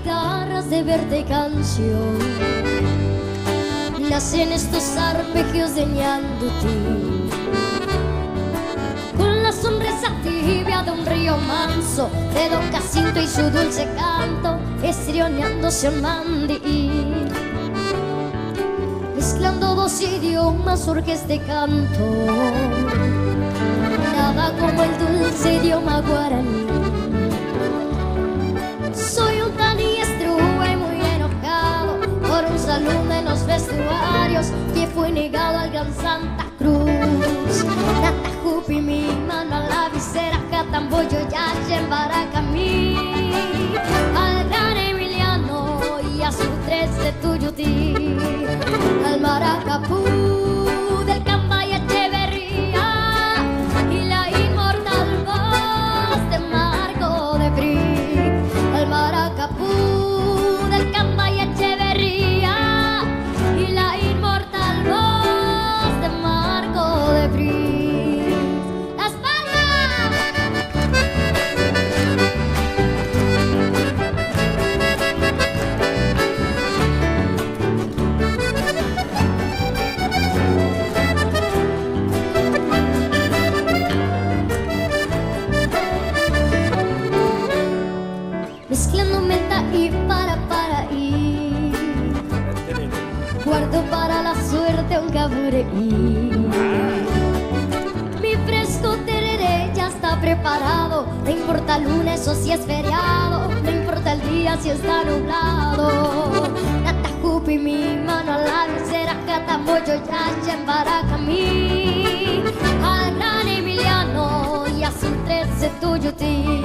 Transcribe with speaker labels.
Speaker 1: guitarras de verde canción, nacen estos arpegios de ñandutí. Con la sonrisa tibia de un río manso, de Don Jacinto y su dulce canto, estrioneándose un mandí. Mezclando dos idiomas surge este canto, nada como el dulce idioma guaraní. Soy un taniestrue muy enojado por un saludo en los vestuarios que fue negado al gran Santa Cruz. Natajupi mi mano a la visera, Catamboyo ya en Baracamí, al gran Emiliano y a su 13 Tuyutí, al Maracapú del Cambay Echeverría y la inmortal voz de Marco de Brí, al Maracapú del Cambay Echeverría y la inmortal voz de Marco de Brí. ¡Las palmas! Mezclando menta y para y guardo para la suerte un cabureí. Mi fresco tereré ya está preparado, no importa lunes o si es feriado, no importa el día si está nublado. Natajupi mi mano a la visera, Catamboyo ya en Baracamí, al gran Emiliano y a su 13 Tuyutí,